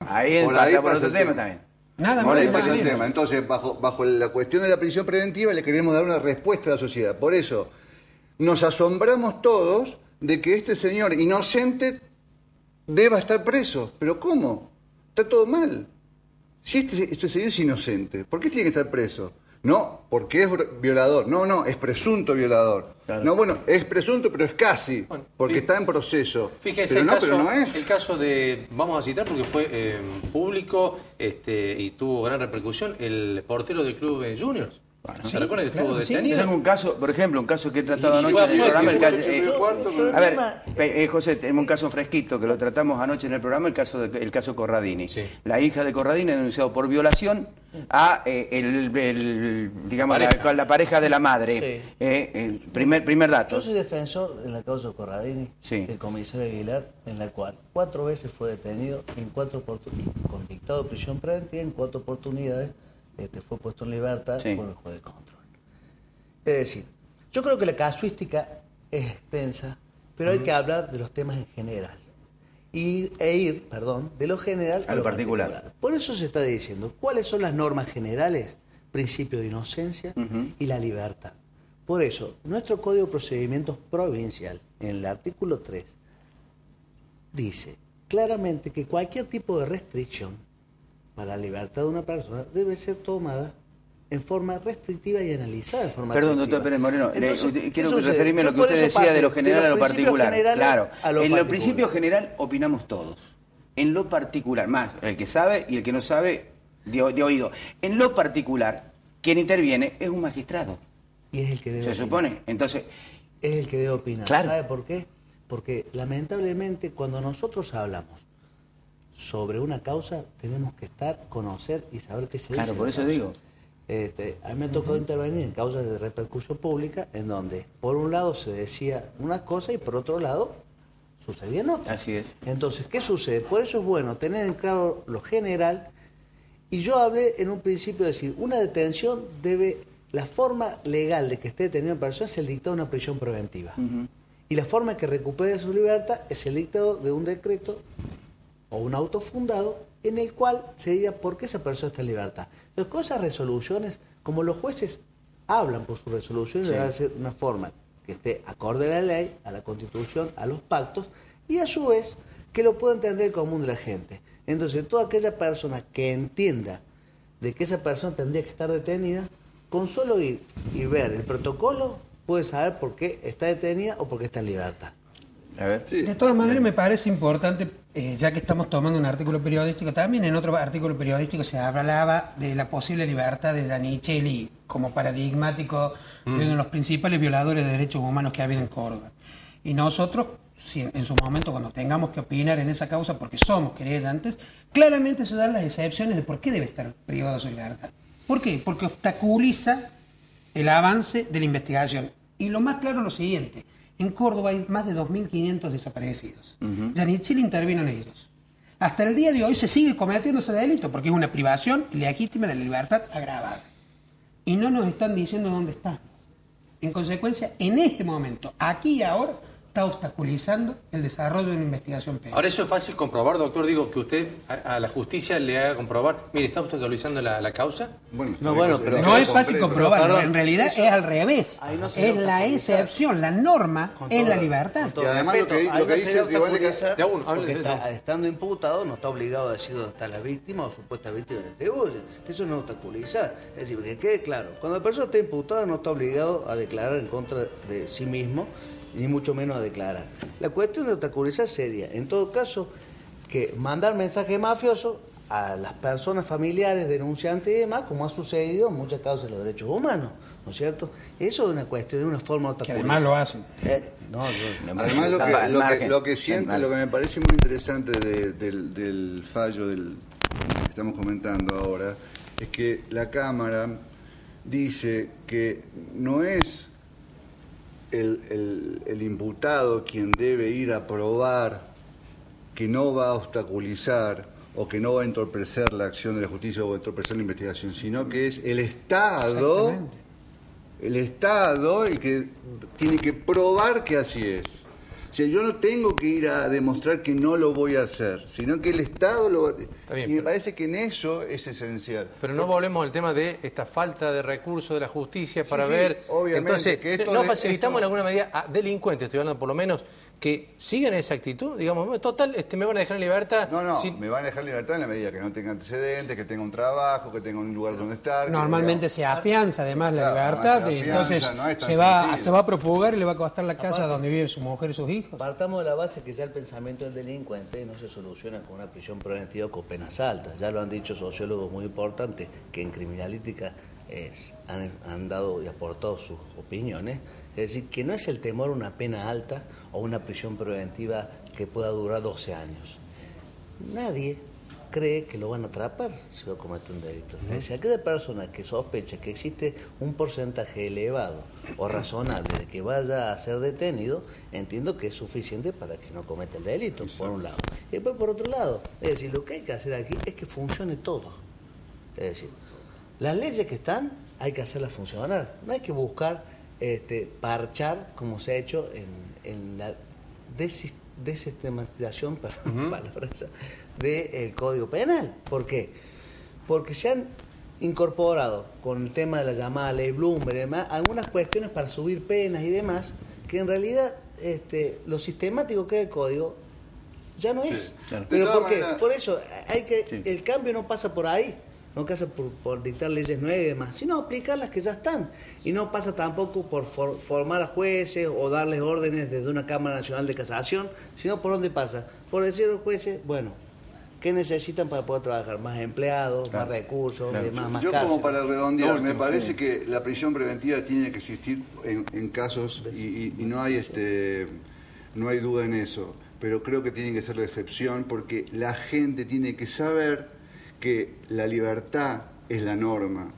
Ahí pasa por otro tema también. Nada Por más. ahí pasa el tema. Entonces, bajo la cuestión de la prisión preventiva, le queremos dar una respuesta a la sociedad. Por eso, nos asombramos todos de que este señor inocente deba estar preso. ¿Pero cómo? Está todo mal. Si este señor es inocente, ¿por qué tiene que estar preso? No, porque es violador. No, es presunto violador. Claro. No, bueno, es presunto, pero es casi, porque está en proceso. Fíjese, pero no es. El caso de, vamos a citar porque fue público y tuvo gran repercusión, el portero del club Juniors. Bueno, ¿se recuerda que estuvo detenido? Tengo un caso, por ejemplo, un caso que he tratado anoche en el programa. A ver, José, tenemos un caso fresquito que lo tratamos anoche en el programa, el caso Corradini. Sí. La hija de Corradini ha denunciado por violación a la pareja de la madre. Sí. Primer dato. Yo soy defensor en la causa Corradini, del comisario Aguilar, en la cual 4 veces fue detenido, en 4 oportunidades, con dictado de prisión preventiva, en 4 oportunidades fue puesto en libertad por el juez de control. Es decir, yo creo que la casuística es extensa, pero hay que hablar de los temas en general. De lo general a lo particular. Por eso se está diciendo cuáles son las normas generales, principio de inocencia y la libertad. Por eso, nuestro Código de Procedimientos Provincial, en el artículo 3, dice claramente que cualquier tipo de restricción para la libertad de una persona debe ser tomada en forma restrictiva y analizada de forma Perdón, doctor Pérez Moreno, quiero referirme a lo que usted decía de lo general a lo particular. Claro, en lo principio general opinamos todos. En lo particular, más el que sabe y el que no sabe de oído. En lo particular, quien interviene es un magistrado. Y es el que debe opinar. Se supone, entonces... Es el que debe opinar. Claro. ¿Sabe por qué? Porque lamentablemente cuando nosotros hablamos sobre una causa tenemos que conocer y saber qué se dice. Claro, por eso digo. A mí me ha tocado intervenir en causas de repercusión pública en donde por un lado se decía una cosa y por otro lado sucedían otras. Así es. Entonces, ¿qué sucede? Por eso es bueno tener en claro lo general. Y yo hablé en un principio de decir, una detención la forma legal de que esté detenida una persona es el dictado de una prisión preventiva. Y la forma que recupere su libertad es el dictado de un decreto o un auto fundado en el cual se diga por qué esa persona está en libertad. Entonces, con esas resoluciones, como los jueces hablan por sus resoluciones, debe ser una forma que esté acorde a la ley, a la Constitución, a los pactos, y a su vez que lo pueda entender el común de la gente. Entonces, toda aquella persona que entienda de que esa persona tendría que estar detenida, con solo ir y ver el protocolo, puede saber por qué está detenida o por qué está en libertad. A ver. Sí. De todas maneras, me parece importante, ya que estamos tomando un artículo periodístico, también en otro artículo periodístico se hablaba de la posible libertad de Giannicelli como paradigmático de uno de los principales violadores de derechos humanos que ha habido en Córdoba. Y nosotros, si en su momento, cuando tengamos que opinar en esa causa, porque somos querellantes, claramente se dan las excepciones de por qué debe estar privado de su libertad. ¿Por qué? Porque obstaculiza el avance de la investigación. Y lo más claro es lo siguiente. En Córdoba hay más de 2.500 desaparecidos. Giannicelli intervino en ellos. Hasta el día de hoy se sigue cometiendo ese delito porque es una privación legítima de la libertad agravada. Y no nos están diciendo dónde estamos. En consecuencia, en este momento, aquí y ahora, está obstaculizando el desarrollo de una investigación penal. Ahora, eso es fácil comprobar, doctor. Digo, que usted a la justicia le haga comprobar, mire, ¿está obstaculizando la causa? Pero no es fácil comprobarlo. En realidad es al revés. Es la excepción, la norma es la libertad. Y además lo que dice el Tribunal de Casación, estando imputado, no está obligado a decir dónde está la víctima o supuesta víctima le atribuye. Eso no es obstaculizar. Es decir, que quede claro, cuando la persona está imputada no está obligado a declarar en contra de sí mismo, ni mucho menos a declarar. La cuestión de obstaculizar sería, en todo caso, que mandar mensaje mafioso a las personas familiares, denunciantes y demás, como ha sucedido en muchas causas de los derechos humanos, ¿no es cierto? Eso es una cuestión, es una forma de obstaculizar. Que además lo hacen. Además, lo que siento, lo que me parece muy interesante del fallo que estamos comentando ahora, es que la Cámara dice que no es el imputado quien debe ir a probar que no va a obstaculizar o que no va a entorpecer la acción de la justicia o entorpecer la investigación, sino que es el Estado el que tiene que probar que así es. sea, yo no tengo que ir a demostrar que no lo voy a hacer, sino que el Estado lo va a... bien, y me parece que en eso es esencial. Pero no volvemos al tema de esta falta de recursos de la justicia para Sí, ver... obviamente, Entonces, que esto no de- facilitamos esto- en alguna medida a delincuentes, estoy hablando por lo menos, que sigan esa actitud, digamos, total, me van a dejar en libertad. No, si- me van a dejar libertad en la medida que no tenga antecedentes, que tenga un trabajo, que tenga un lugar donde estar. Normalmente que, se afianza además la Claro, libertad, además y se afianza, entonces no es tan se sencillo. va a profugar y le va a costar la casa Aparte, donde vive su mujer y sus hijos. Partamos de la base que ya el pensamiento del delincuente no se soluciona con una prisión preventiva o con penas altas. Ya lo han dicho sociólogos muy importantes que en criminalística han dado y aportado sus opiniones. Es decir, que no es el temor a una pena alta o una prisión preventiva que pueda durar 12 años. Nadie cree que lo van a atrapar si va a cometer un delito. Es decir, aquella persona que sospecha que existe un porcentaje elevado o razonable de que vaya a ser detenido, entiendo que es suficiente para que no cometa el delito, por un lado. Y después, por otro lado, es decir, lo que hay que hacer aquí es que funcione todo. Es decir, las leyes que están hay que hacerlas funcionar. No hay que buscar parchar, como se ha hecho en la desistematización, palabra esa, del Código Penal. ¿Por qué? Porque se han incorporado con el tema de la llamada ley Bloomberg y demás, algunas cuestiones para subir penas y demás, que en realidad lo sistemático que es el Código ya no es. claro. ¿Pero De por todas qué? maneras- Por eso, hay que Sí. el cambio no pasa por ahí. No pasa por dictar leyes nuevas y demás, sino aplicar las que ya están. Y no pasa tampoco por formar a jueces o darles órdenes desde una Cámara Nacional de Casación, sino por dónde pasa. Por decir a los jueces, bueno, ¿qué necesitan para poder trabajar? Más empleados, Claro. más recursos, y demás, más Yo como cárcel. para redondear, Lo me último, parece sí. que la prisión preventiva tiene que existir en casos y no hay no hay duda en eso, pero creo que tiene que ser la excepción porque la gente tiene que saber que la libertad es la norma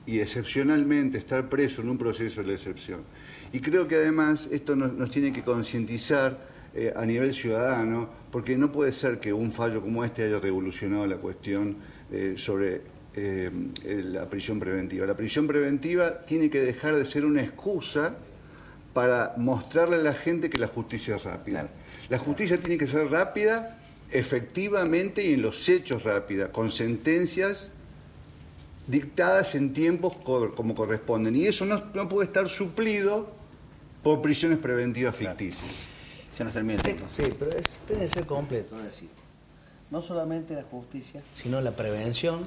y excepcionalmente estar preso en un proceso es la excepción. Y creo que además esto nos tiene que concientizar a nivel ciudadano, porque no puede ser que un fallo como este haya revolucionado la cuestión sobre la prisión preventiva. La prisión preventiva tiene que dejar de ser una excusa para mostrarle a la gente que la justicia es rápida. Claro. La justicia tiene que ser rápida, efectivamente, y en los hechos rápida, con sentencias dictadas en tiempos como corresponden. Y eso no puede estar suplido por prisiones preventivas ficticias. Se nos termina el tiempo. Sí, pero tiene que ser completo, es decir, no solamente la justicia, sino la prevención,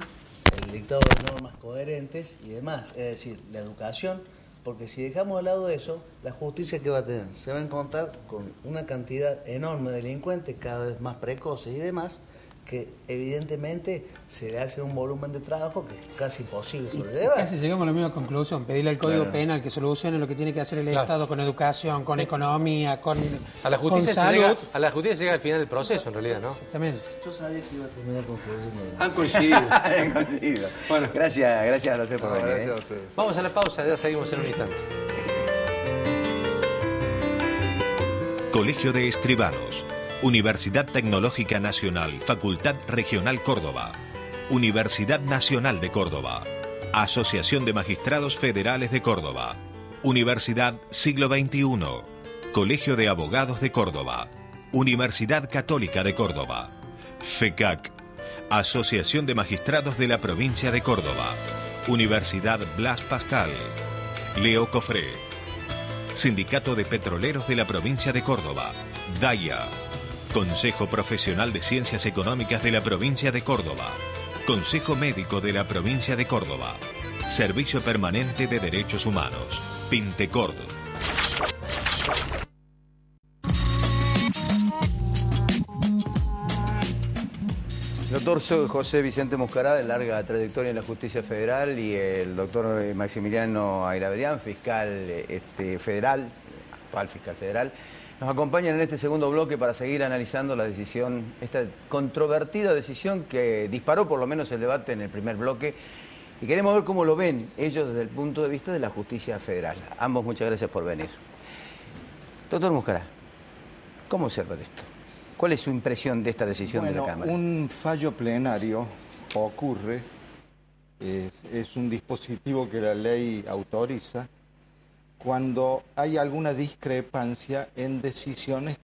el dictado de normas coherentes y demás, es decir, la educación, porque si dejamos de lado eso, la justicia ¿qué va a tener? Se va a encontrar con una cantidad enorme de delincuentes, cada vez más precoces y demás, que evidentemente se le hace un volumen de trabajo que es casi imposible sobrellevar. Casi llegamos a la misma conclusión, pedirle al Código Claro. Penal que solucione lo que tiene que hacer el Claro. Estado con educación, con economía, con A la justicia con se llega, salud. a la justicia se llega al final del proceso, en realidad, ¿no? Exactamente. Yo sabía que iba a terminar concluyendo. Han coincidido. Han coincidido. Bueno. Gracias a los tres por venir. Gracias a ustedes. Vamos a la pausa, ya seguimos en un instante. Colegio de Escribanos, Universidad Tecnológica Nacional, Facultad Regional Córdoba, Universidad Nacional de Córdoba, Asociación de Magistrados Federales de Córdoba, Universidad Siglo XXI, Colegio de Abogados de Córdoba, Universidad Católica de Córdoba, FECAC, Asociación de Magistrados de la Provincia de Córdoba, Universidad Blas Pascal, Leo Cofré, Sindicato de Petroleros de la Provincia de Córdoba, DAIA, Consejo Profesional de Ciencias Económicas de la Provincia de Córdoba, Consejo Médico de la Provincia de Córdoba, Servicio Permanente de Derechos Humanos, Pintecord. Doctor José Vicente Muscará, de larga trayectoria en la justicia federal, y el doctor Maximiliano Aylaverian, fiscal federal, actual fiscal federal, nos acompañan en este segundo bloque para seguir analizando la decisión, esta controvertida decisión que disparó por lo menos el debate en el primer bloque, y queremos ver cómo lo ven ellos desde el punto de vista de la justicia federal. Ambos, muchas gracias por venir. Doctor Muscará, ¿cómo observa esto? ¿Cuál es su impresión de esta decisión de la Cámara? Un fallo plenario ocurre, es un dispositivo que la ley autoriza, cuando hay alguna discrepancia en decisiones